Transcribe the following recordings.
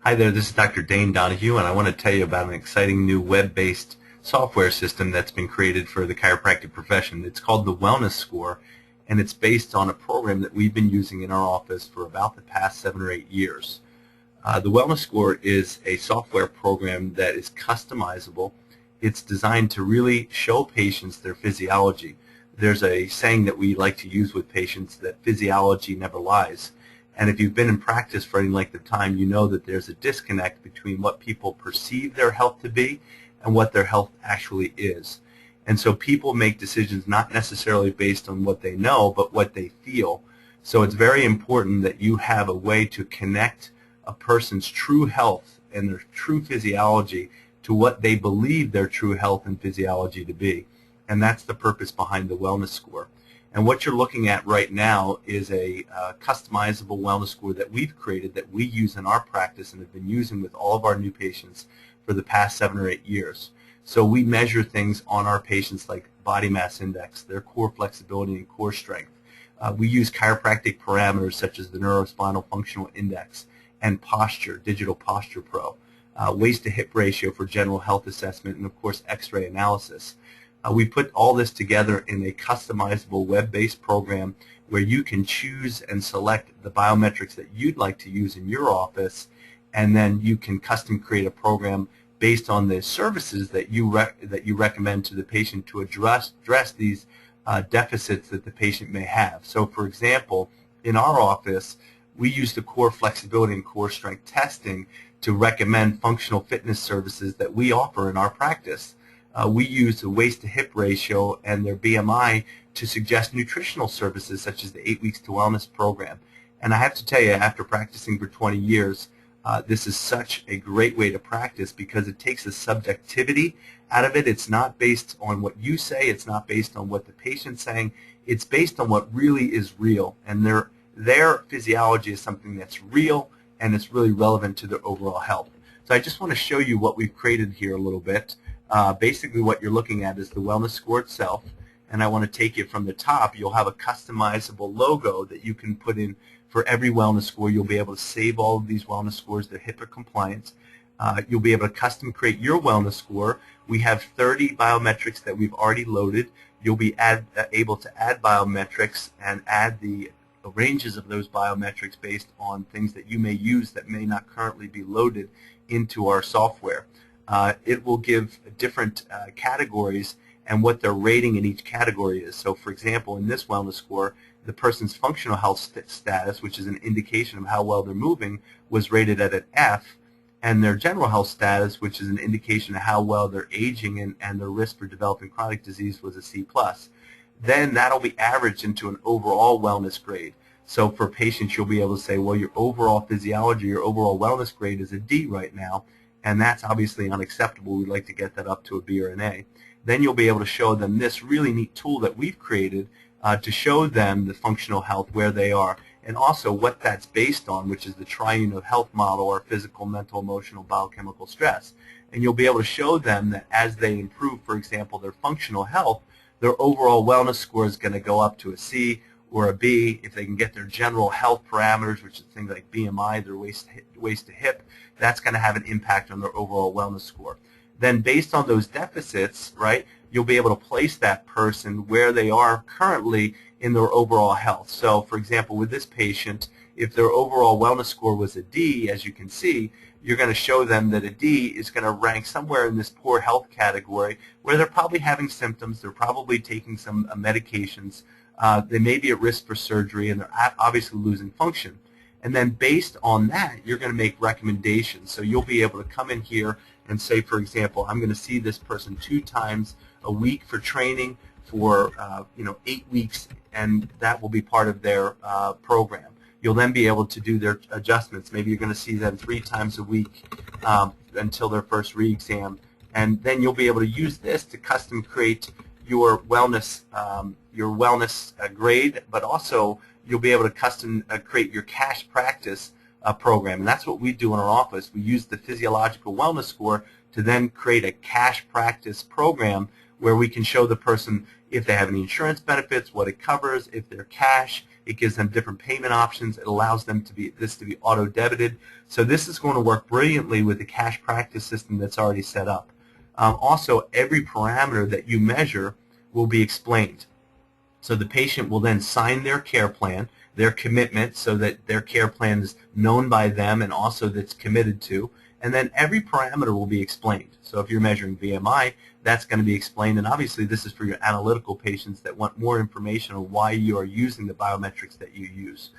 Hi there, this is Dr. Dane Donahue, and I want to tell you about an exciting new web-based software system that's been created for the chiropractic profession. It's called the Wellness Score, and it's based on a program that we've been using in our office for about the past 7 or 8 years. The Wellness Score is a software program that is customizable. It's designed to really show patients their physiology. There's a saying that we like to use with patients that physiology never lies. And if you've been in practice for any length of time, you know that there's a disconnect between what people perceive their health to be and what their health actually is. And so people make decisions not necessarily based on what they know, but what they feel. So it's very important that you have a way to connect a person's true health and their true physiology to what they believe their true health and physiology to be. And that's the purpose behind the Wellness Score. And what you're looking at right now is a customizable wellness score that we've created that we use in our practice and have been using with all of our new patients for the past 7 or 8 years. So we measure things on our patients like body mass index, their core flexibility and core strength. We use chiropractic parameters such as the neurospinal functional index and posture, Digital Posture Pro, waist to hip ratio for general health assessment, and of course x-ray analysis. We put all this together in a customizable web-based program where you can choose and select the biometrics that you'd like to use in your office, and then you can custom create a program based on the services that you recommend to the patient to address these deficits that the patient may have. So for example, in our office, we use the core flexibility and core strength testing to recommend functional fitness services that we offer in our practice. We use the waist to hip ratio and their BMI to suggest nutritional services such as the 8 Weeks to Wellness program. And I have to tell you, after practicing for 20 years, this is such a great way to practice because it takes the subjectivity out of it. It's not based on what you say. It's not based on what the patient's saying. It's based on what really is real. And their physiology is something that's real and it's really relevant to their overall health. So I just want to show you what we've created here a little bit. Basically what you're looking at is the Wellness Score itself, and I want to take it from the top. You'll have a customizable logo that you can put in for every wellness score. You'll be able to save all of these wellness scores. They're HIPAA compliant. You'll be able to custom create your wellness score. We have 30 biometrics that we've already loaded. You'll be able to add biometrics and add the ranges of those biometrics based on things that you may use that may not currently be loaded into our software. It will give different categories and what their rating in each category is. So for example, in this wellness score, the person's functional health status, which is an indication of how well they're moving, was rated at an F, and their general health status, which is an indication of how well they're aging and their risk for developing chronic disease, was a C+. Then that'll be averaged into an overall wellness grade. So for patients, you'll be able to say, well, your overall physiology, your overall wellness grade is a D right now, and that's obviously unacceptable. We'd like to get that up to a B or an A. Then you'll be able to show them this really neat tool that we've created to show them the functional health, where they are, and also what that's based on, which is the triune of health model, or physical, mental, emotional, biochemical stress. And you'll be able to show them that as they improve, for example, their functional health, their overall wellness score is going to go up to a C or a B. If they can get their general health parameters, which is things like BMI, their waist to hip, that's going to have an impact on their overall wellness score. Then based on those deficits, right, you'll be able to place that person where they are currently in their overall health. So for example, with this patient, if their overall wellness score was a D, as you can see, you're going to show them that a D is going to rank somewhere in this poor health category where they're probably having symptoms, they're probably taking some medications, they may be at risk for surgery, and they're obviously losing function. And then based on that, you're going to make recommendations. So you'll be able to come in here and say, for example, I'm going to see this person 2 times a week for training for 8 weeks, and that will be part of their program. You'll then be able to do their adjustments. Maybe you're going to see them 3 times a week until their first re-exam, and then you'll be able to use this to custom create your wellness grade, but also you'll be able to custom create your cash practice program. And that's what we do in our office. We use the physiological wellness score to then create a cash practice program where we can show the person if they have any insurance benefits, what it covers, if they're cash, It gives them different payment options. It allows them to be auto-debited. So this is going to work brilliantly with the cash practice system that's already set up. Also, every parameter that you measure will be explained. So the patient will then sign their care plan, their commitment, so that their care plan is known by them and also that's committed to. And then every parameter will be explained. So if you're measuring BMI, that's going to be explained. And obviously this is for your analytical patients that want more information on why you are using the biometrics that you use.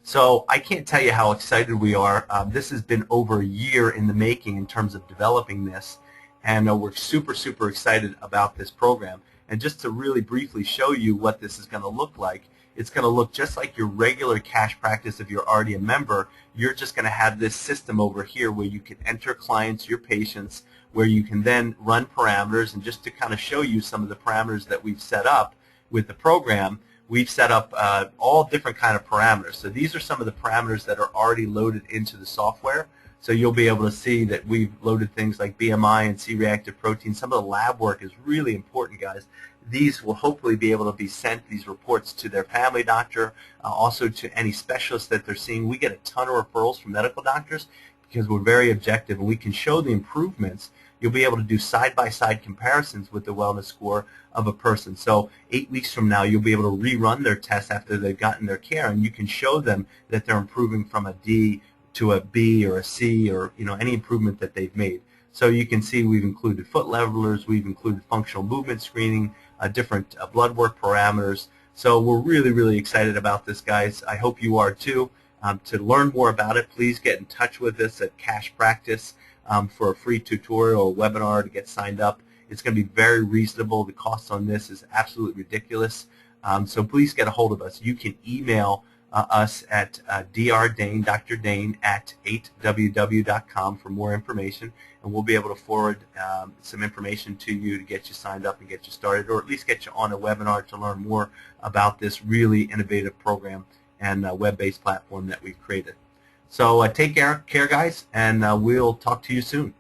So I can't tell you how excited we are. This has been over a year in the making in terms of developing this. And we're super, super excited about this program. And just to really briefly show you what this is going to look like, it's going to look just like your regular cash practice if you're already a member. You're just going to have this system over here where you can enter clients, your patients, where you can then run parameters. And just to kind of show you some of the parameters that we've set up with the program, we've set up all different kind of parameters. So these are some of the parameters that are already loaded into the software. So you'll be able to see that we've loaded things like BMI and C-reactive protein. Some of the lab work is really important, guys. These will hopefully be able to be sent, these reports, to their family doctor, also to any specialist that they're seeing. We get a ton of referrals from medical doctors because we're very objective and we can show the improvements. You'll be able to do side-by-side comparisons with the wellness score of a person. So 8 weeks from now, you'll be able to rerun their test after they've gotten their care, and you can show them that they're improving from a D to a B or a C, or any improvement that they've made. So you can see we've included foot levelers, we've included functional movement screening, different blood work parameters. So we're really, really excited about this, guys. I hope you are too. To learn more about it, please get in touch with us at Cash Practice for a free tutorial or webinar to get signed up. It's going to be very reasonable. The cost on this is absolutely ridiculous. So please get a hold of us. You can email us at drdane, Dr. Dane, at 8ww.com for more information, and we'll be able to forward some information to you to get you signed up and get you started, or at least get you on a webinar to learn more about this really innovative program and web-based platform that we've created. So take care, guys, and we'll talk to you soon.